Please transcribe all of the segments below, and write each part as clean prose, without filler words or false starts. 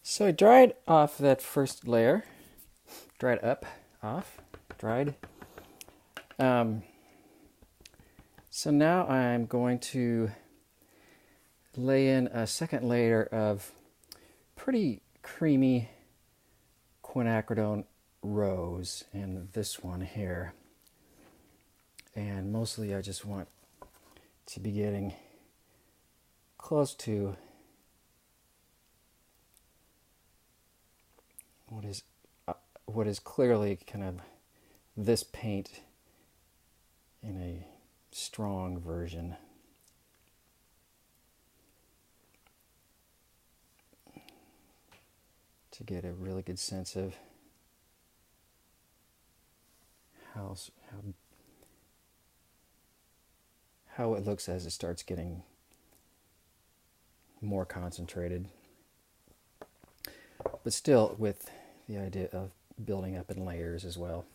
So I dried off that first layer, dried up, off, dried. Um, so now I'm going to lay in a second layer of pretty creamy quinacridone rose in this one here. And mostly I just want to be getting close to what is clearly kind of this paint in a strong version. To get a really good sense of how it looks as it starts getting more concentrated, but still with the idea of building up in layers as well.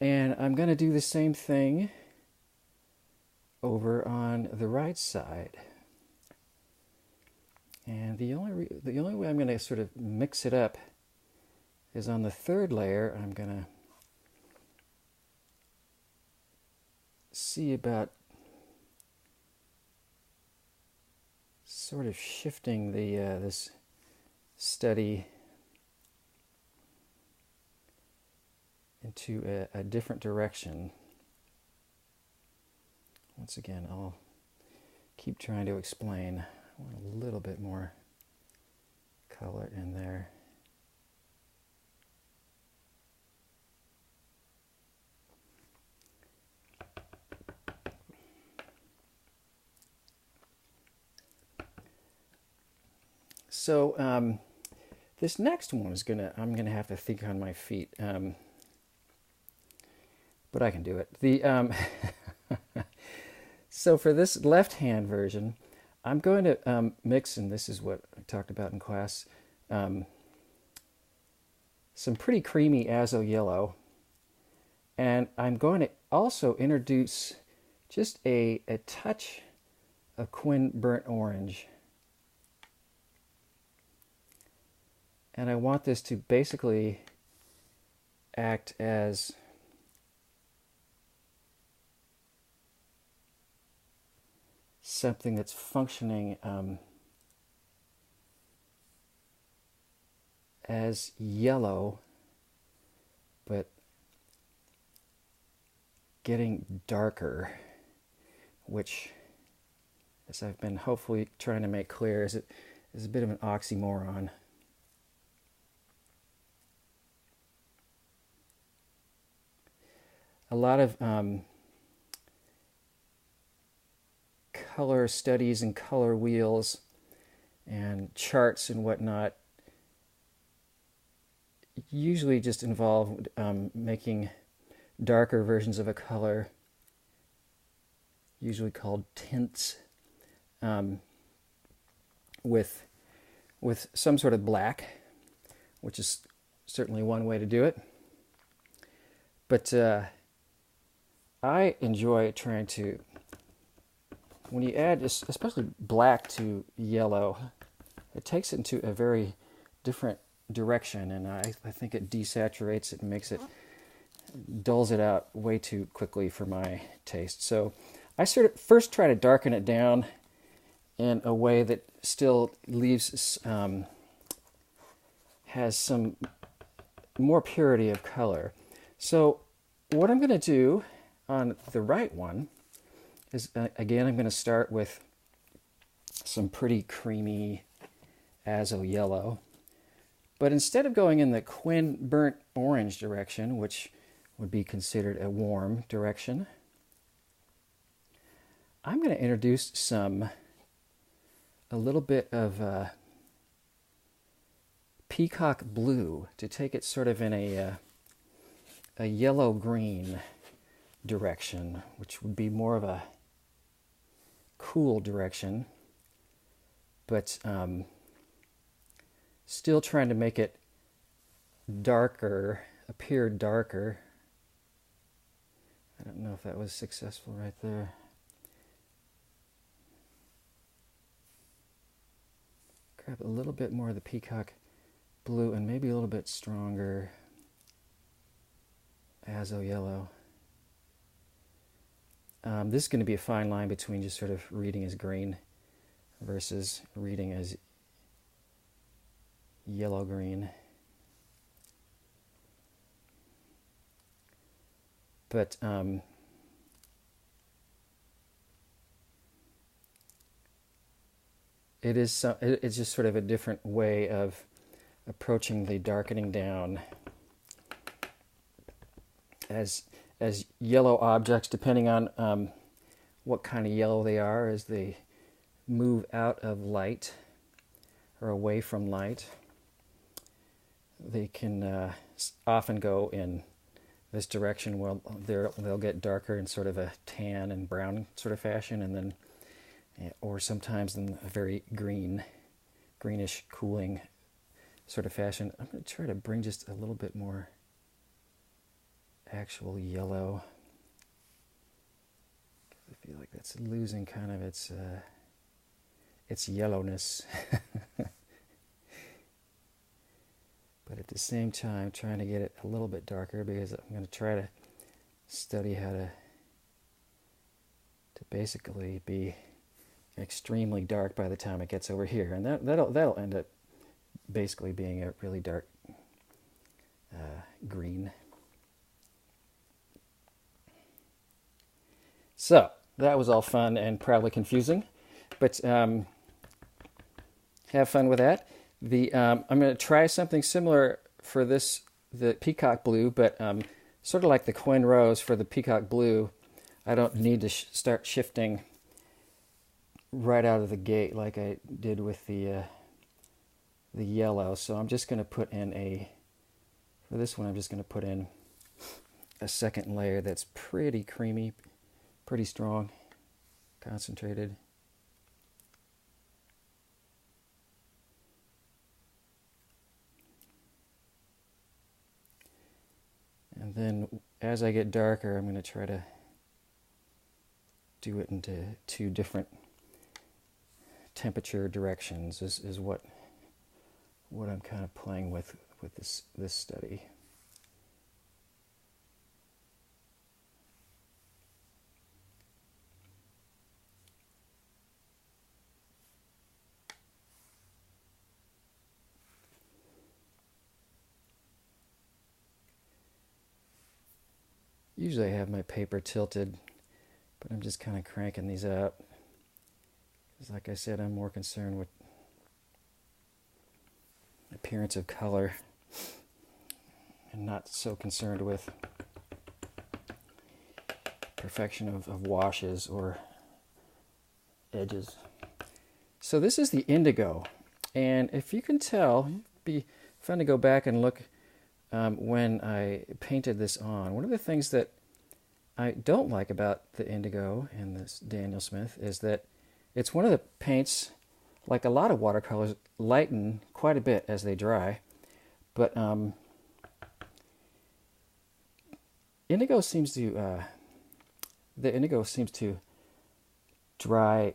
And I'm going to do the same thing over on the right side. And the only way I'm going to sort of mix it up is on the third layer. I'm going to see about sort of shifting the this study into a different direction. Once again, I'll keep trying to explain. I want a little bit more color in there. So this next one is I'm gonna have to think on my feet, but I can do it. So for this left-hand version, I'm going to mix, and this is what I talked about in class, some pretty creamy azo yellow, and I'm going to also introduce just a touch of Quin burnt orange. And I want this to basically act as something that's functioning as yellow, but getting darker, which, as I've been hopefully trying to make clear, is a bit of an oxymoron. A lot of color studies and color wheels and charts and whatnot usually just involve making darker versions of a color, usually called tints, with some sort of black, which is certainly one way to do it. But I enjoy trying to, when you add especially black to yellow, it takes it into a very different direction, and I think it desaturates it and makes it, dulls it out way too quickly for my taste. So I sort of first try to darken it down in a way that still leaves, has some more purity of color. So what I'm going to do on the right one is, again, I'm going to start with some pretty creamy azo yellow. But instead of going in the Quin burnt orange direction, which would be considered a warm direction, I'm going to introduce a little bit of Peacock Blue to take it sort of in a yellow-green direction, which would be more of a cool direction, but still trying to make it darker, appear darker. I don't know if that was successful right there. grab a little bit more of the Peacock Blue and maybe a little bit stronger Azo Yellow. This is going to be a fine line between just sort of reading as green versus reading as yellow-green. But it's just sort of a different way of approaching the darkening down as yellow objects, depending on what kind of yellow they are, as they move out of light or away from light. They can often go in this direction. Well, they'll get darker in sort of a tan and brown sort of fashion, and then, or sometimes in a very greenish, cooling sort of fashion. I'm going to try to bring just a little bit more actual yellow. I feel like that's losing kind of its yellowness. But at the same time, trying to get it a little bit darker, because I'm going to try to study how to basically be extremely dark by the time it gets over here, and that'll end up basically being a really dark green. So that was all fun and probably confusing, but have fun with that. I'm going to try something similar for the Peacock Blue, but sort of like the Quinn Rose for the Peacock Blue, I don't need to start shifting right out of the gate like I did with the yellow. So I'm just going to put in for this one, I'm just going to put in a second layer that's pretty creamy, pretty strong, concentrated. And then as I get darker, I'm going to try to do it into two different temperature directions is what I'm kind of playing with this study. Usually I have my paper tilted, but I'm just kind of cranking these up. Because like I said, I'm more concerned with appearance of color and not so concerned with perfection of washes or edges. So this is the Indigo, and if you can tell, it'd be fun to go back and look when I painted this on. One of the things that I don't like about the Indigo in this Daniel Smith is that it's one of the paints, like a lot of watercolors, lighten quite a bit as they dry, but Indigo seems to dry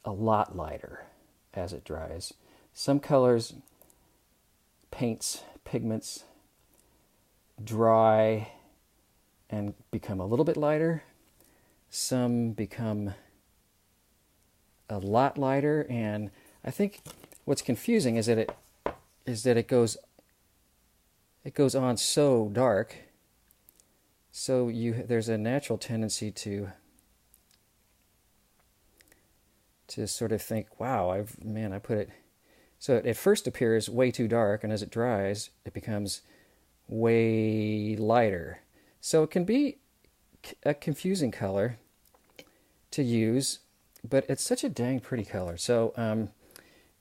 a lot lighter as it dries. Some colors, paints, pigments, dry and become a little bit lighter. Some become a lot lighter, and I think what's confusing is that it goes on so dark, so there's a natural tendency to sort of think, wow, I put it, so it first appears way too dark, and as it dries it becomes way lighter. So it can be a confusing color to use, but it's such a dang pretty color. So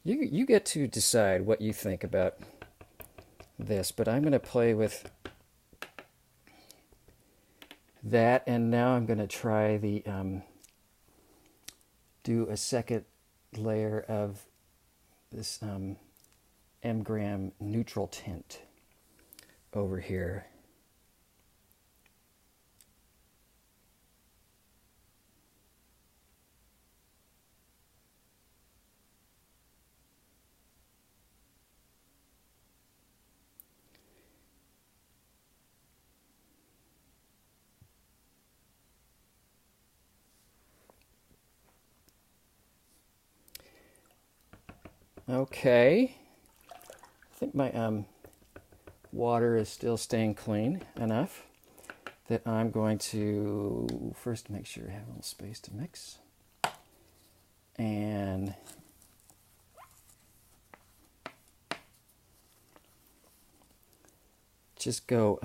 you get to decide what you think about this, but I'm going to play with that, and now I'm going to try do a second layer of this M-gram neutral tint over here. Okay, I think my water is still staying clean enough that I'm going to first make sure I have a little space to mix. And just go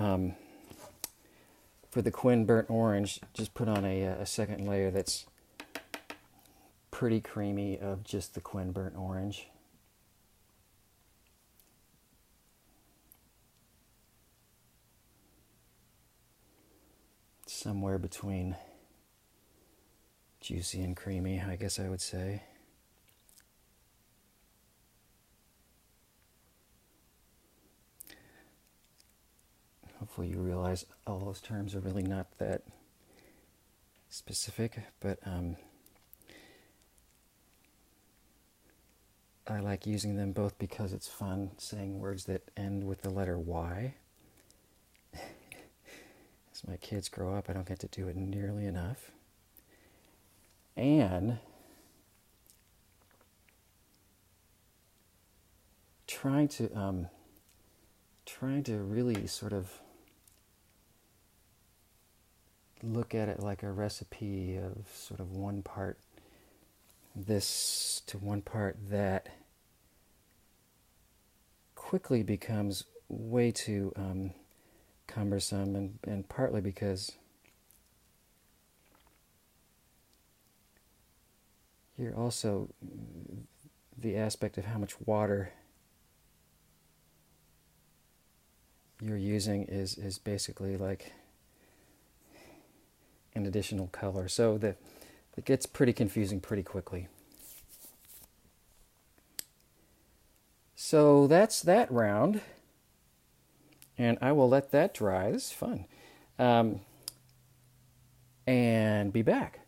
for the Quin Burnt Orange, just put on a second layer that's pretty creamy of just the Quin Burnt Orange. Somewhere between juicy and creamy, I guess I would say. Hopefully you realize all those terms are really not that specific, but I like using them both because it's fun saying words that end with the letter Y. As my kids grow up, I don't get to do it nearly enough. And trying to really sort of look at it like a recipe of sort of one part this to one part that quickly becomes way too cumbersome, and partly because you're also the aspect of how much water you're using is basically like an additional color, so that it gets pretty confusing pretty quickly. So that's that round, and I will let that dry. This is fun, and be back.